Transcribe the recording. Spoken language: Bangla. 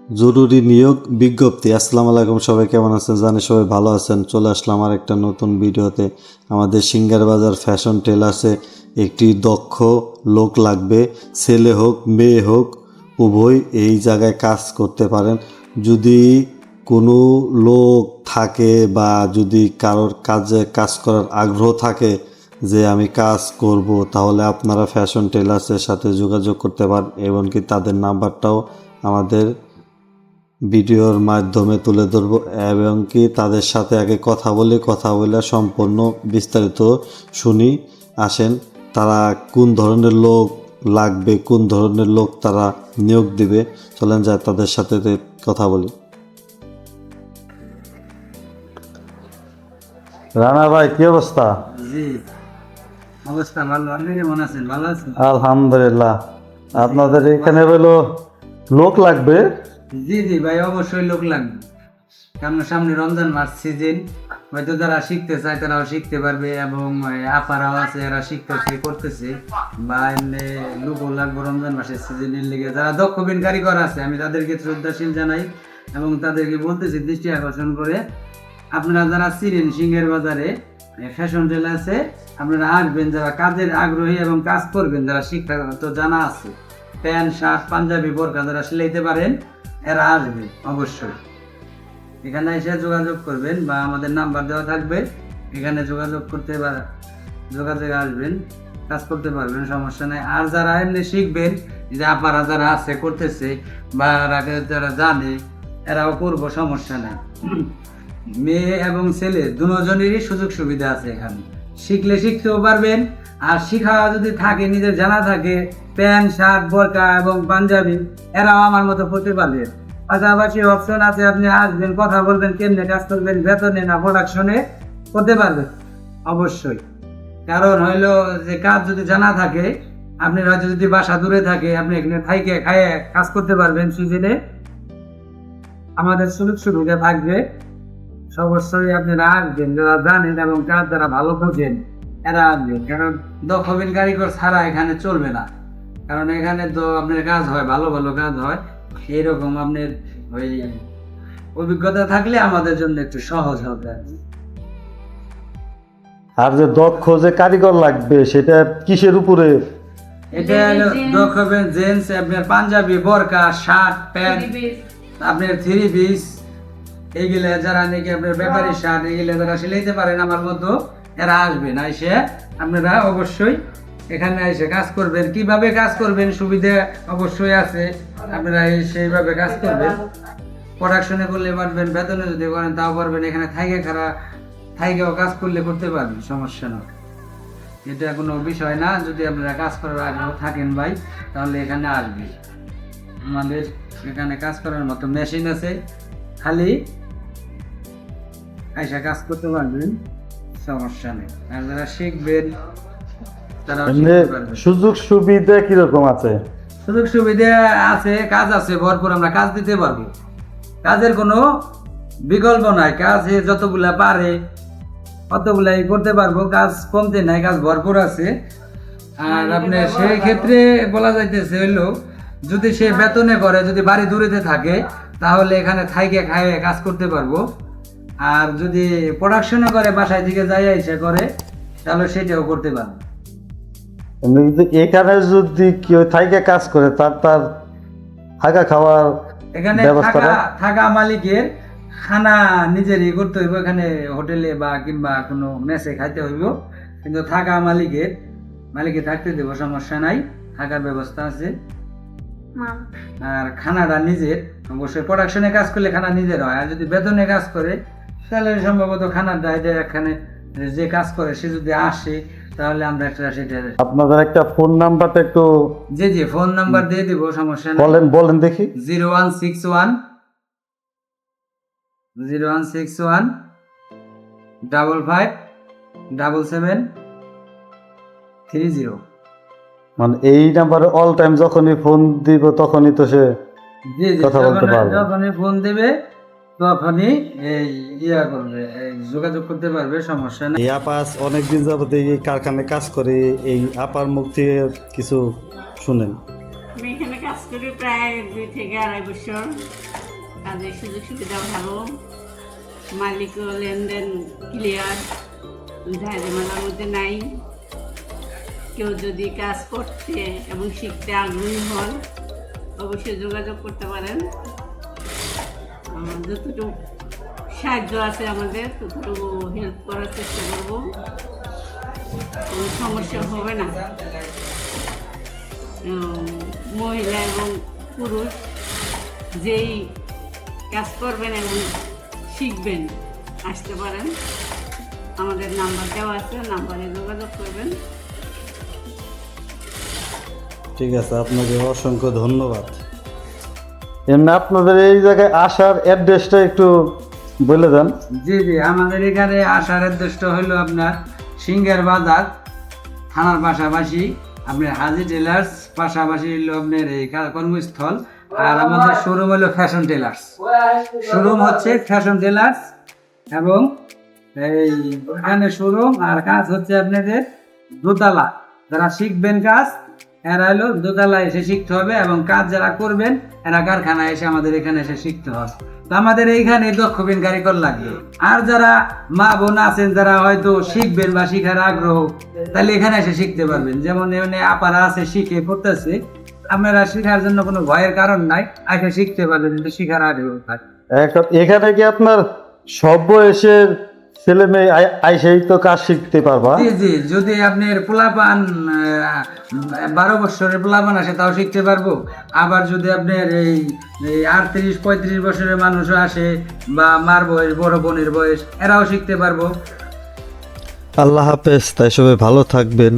জরুরি নিয়োগ বিজ্ঞপ্তি। আসসালামু আলাইকুম, সবাই কেমন আছেন? জানি সবাই ভালো আছেন। চলে আসলাম আর একটা নতুন ভিডিওতে। আমাদের সিঙ্গার বাজার ফ্যাশন টেলার্সে একটি দক্ষ লোক লাগবে। ছেলে হোক মেয়ে হোক উভয় এই জায়গায় কাজ করতে পারেন। যদি কোনো লোক থাকে বা যদি কারোর কাজ করার আগ্রহ থাকে যে আমি কাজ করব, তাহলে আপনারা ফ্যাশন টেলার্সের সাথে যোগাযোগ করতে পারেন। এমনকি তাদের নাম্বারটাও আমাদের ভিডিওর মাধ্যমে তুলে ধরব এবং কি তাদের সাথে আগে কথা বলে সম্পূর্ণ বিস্তারিত শুনি। আসেন, তারা কোন ধরনের লোক লাগবে, কোন ধরনের লোক তারা নিয়োগ দিবে, চলেন যায় তাদের সাথে কথা বলি। রানা ভাই, কি অবস্থা? জি, অবস্থা ভালো। আপনি কেমন আছেন? ভালো আছেন? আলহামদুলিল্লাহ। আপনাদের এখানে হলো লোক লাগবে? জি জি ভাই, অবশ্যই লোক লাগবে। কারণ সামনে রমজান মাস সিজন, হয়তো যারা শিখতে চায় তারাও শিখতে পারবে এবং আপারাও আছে এরা শিখতেছে করতেছে, বা এমনি লোকও লাগবে রমজান মাসের সিজনের লেগে। যারা দক্ষ বিন কারিগর আছে আমি তাদেরকে শ্রদ্ধাশীল জানাই এবং তাদেরকে বলতেছি দৃষ্টি আকর্ষণ করে, আপনারা যারা চিনেন সিংহের বাজারে ফ্যাশন টেলার্সে আপনারা আসবেন, যারা কাজের আগ্রহী এবং কাজ করবেন, যারা শিক্ষা তো জানা আছে, প্যান্ট শার্ট পাঞ্জাবি বোরকা যারা সিলাইতে পারেন এরা আসবে অবশ্যই। এখানে এসে যোগাযোগ করবেন বা আমাদের নাম্বার দেওয়া থাকবে, এখানে যোগাযোগ করতে বা যোগাযোগ আসবেন, কাজ করতে পারবেন, সমস্যা নেই। আর যারা এমনি শিখবেন, যে আপনারা যারা আছে করতেছে বা যারা জানে এরাও করবো, সমস্যা নেই। মেয়ে এবং ছেলে দুজনেরই সুযোগ সুবিধা আছে এখানে। শিখলে শিখতেও পারবেন, আর শিখা যদি থাকে, নিজের জানা থাকে, প্যান্ট শার্ট বোরকা এবং পাঞ্জাবি এরাও আমার মতো করতে পারবেন। পাশাপাশি অপশন আছে, আপনি আসবেন, কথা বলবেন, কেমনে কাজ করবেন, বেতনে না প্রোডাকশনে করতে পারবেন অবশ্যই। কারণ হইলো যে কাজ যদি জানা থাকে, আপনি হয়তো যদি বাসা দূরে থাকে, আপনি এখানে থাইকে খাইয়ে কাজ করতে পারবেন সিজনে, আমাদের সুযোগ সুবিধা থাকবে। অবশ্যই আপনারা আসবেন, যারা জানেন এবং কাজ যারা ভালো বোঝেন এরা আসবেন। কারণ দক্ষ বিন কারিগর ছাড়া এখানে চলবে না। কারণ এখানে তো আপনার কাজ হয়, ভালো ভালো কাজ হয়, এইরকম আপনার ওই অভিজ্ঞতা থাকলে আমাদের জন্য একটু সহজ হবে। আর যে দক্ষ যে কারিগর লাগবে সেটা কিসের উপরে? এটা হলো দক্ষ জেন্টস, আপনার পাঞ্জাবি বোরকা শার্ট প্যান্ট, আপনার থ্রি পিস, এইগুলা যারা নাকি আপনার ব্যাপারী শার্ট এইগুলা যারা সিলাইতে পারেন আমার মতো এরা আসবেন। এসে আপনারা অবশ্যই এখানে এসে কাজ করবেন। কিভাবে কাজ করবেন সুবিধা অবশ্যই আছে, আপনারা সেইভাবে কাজ করবেন। প্রোডাকশনে করলে পারবেন, বেতনে যদি করেন তাও পারবেন। এখানে থাইকেও কাজ করলে করতে পারবেন, সমস্যা না। এটা কোনো বিষয় না। যদি আপনারা কাজ করার আগ্রহ থাকেন ভাই, তাহলে এখানে আসবেন। আমাদের এখানে কাজ করার মতো মেশিন আছে, খালি আইসা কাজ করতে পারবেন, সমস্যা নেই। আর যারা শিখবেন তারা সুযোগ সুবিধা কিরকম আছে? সুযোগ সুবিধা আছে, কাজ আছে ভরপুর, আমরা কাজ দিতে পারবো। কাজের কোনো বিকল্প নাই, কাজ যতগুলা পারে অতগুলাই করতে পারবো, কাজ কমতে নাই, কাজ ভরপুর আছে। আর আপনার সেই ক্ষেত্রে বলা যাইতেছে হইলো, যদি সে বেতনে করে, যদি বাড়ি দূরেতে থাকে, তাহলে এখানে থাইকে খাইয়ে কাজ করতে পারবো। আর যদি প্রোডাকশনে করে, বাসায় থেকে যাই এসে করে, তাহলে সেটাও করতে পারবো। এখানে যদি কেউ থাইকে কাজ করে তার থাকা খাওয়ার এখানে থাকা মালিকের খানা নিজেরই করতে হইব, এখানে হোটেলে বা কিংবা কোনো মেসে খাইতে হইব, কিন্তু থাকা মালিকে থাকতে দেবো, সমস্যা নাই, থাকার ব্যবস্থা আছে। আর খানাটা নিজের, অবশ্যই প্রোডাকশনে কাজ করলে খানা নিজের হয়। আর যদি বেতনে কাজ করে তাহলে সম্ভবত খানাটা এখানে যে কাজ করে সে যদি আসে, তাহলে আমরা একটা সেটা আপনাদের একটা ফোন নাম্বারটা একটু জি জি ফোন নাম্বার দিয়ে দিব, সমস্যা নেই। বলেন দেখি। 0161 0161 55 77 30। মানে এই নাম্বারে অল টাইম যখনই ফোন দিব তখনই তো সে জি জি কথা বলতে পারবে। যখনই ফোন দেবে তখনই করবে, যোগাযোগ করতে পারবে, সমস্যা নেই। এই আপা অনেকদিন যাবত এই কারখানায় কাজ করে, এই আপার মুখ থেকে কিছু শুনেন। আমি এখানে কাজ করি প্রায় 2 থেকে 2.5 বছর। কাজের সুযোগ সুবিধা ভালো, মালিকও লেনদেন ক্লিয়ার, ঝামেলার মধ্যে নাই। কেউ যদি কাজ করতে এবং শিখতে আগ্রহী হন অবশ্যই যোগাযোগ করতে পারেন। যতটুকু সাহায্য আছে আমাদের ততটুকু হেল্প করার চেষ্টা করব, কোনো সমস্যা হবে না। মহিলা এবং পুরুষ যেই কাজ করবেন এবং শিখবেন আসতে পারেন। আমাদের নাম্বার দেওয়া আছে, নাম্বারে যোগাযোগ করবেন। ঠিক আছে, আপনাকে অসংখ্য ধন্যবাদ। এমনি আপনাদের এই জায়গায় আসার অ্যাড্রেসটা একটু বলে দেন। জি জি, আমাদের এখানে আসার উদ্দেশ্য হলো আপনার সিঙ্গার বাজার থানার পাশাপাশি আপনার হাজি টেলার্স, পাশাপাশি হলো আপনার এই কর্মস্থল। আর আমাদের শোরুম হলো ফ্যাশন টেলার্স। শোরুম হচ্ছে ফ্যাশন টেলার্স এবং এই এখানে শোরুম আর কাজ হচ্ছে আপনাদের দোতলা। যারা শিখবেন কাজ এরা হলো দোতলায় এসে শিখতে হবে, এবং কাজ যারা করবেন এরা কারখানায় এসে আমাদের এখানে এসে শিখতে হবে। তো আমাদের এইখানে দক্ষ বিন কারিগর লাগবে। আর যারা মা বোন আছেন যারা হয়তো শিখবেন বা শিখার আগ্রহ, তাহলে এখানে এসে শিখতে পারবেন। যেমন এখানে আপারা আছে শিখে করতেছে, আপনারা শিখার জন্য কোনো ভয়ের কারণ নাই, এসে শিখতে পারবেন যদি শিখার আগ্রহ থাকে। এখানে কি আপনার সব বয়সের ছেলে মেয়ে আইসেই তো কাজ শিখতে পারবা? জি জি, যদি আপনার পোলাপান 12 বছরের পোলাপান আসে তাও শিখতে পারবো। আবার যদি আপনার এই 38-35 বছরের মানুষও আসে বা মার বয়স, বড় বোনের বয়স, এরাও শিখতে পারবো। আল্লাহ হাফেজ। তাই সবাই ভালো থাকবেন।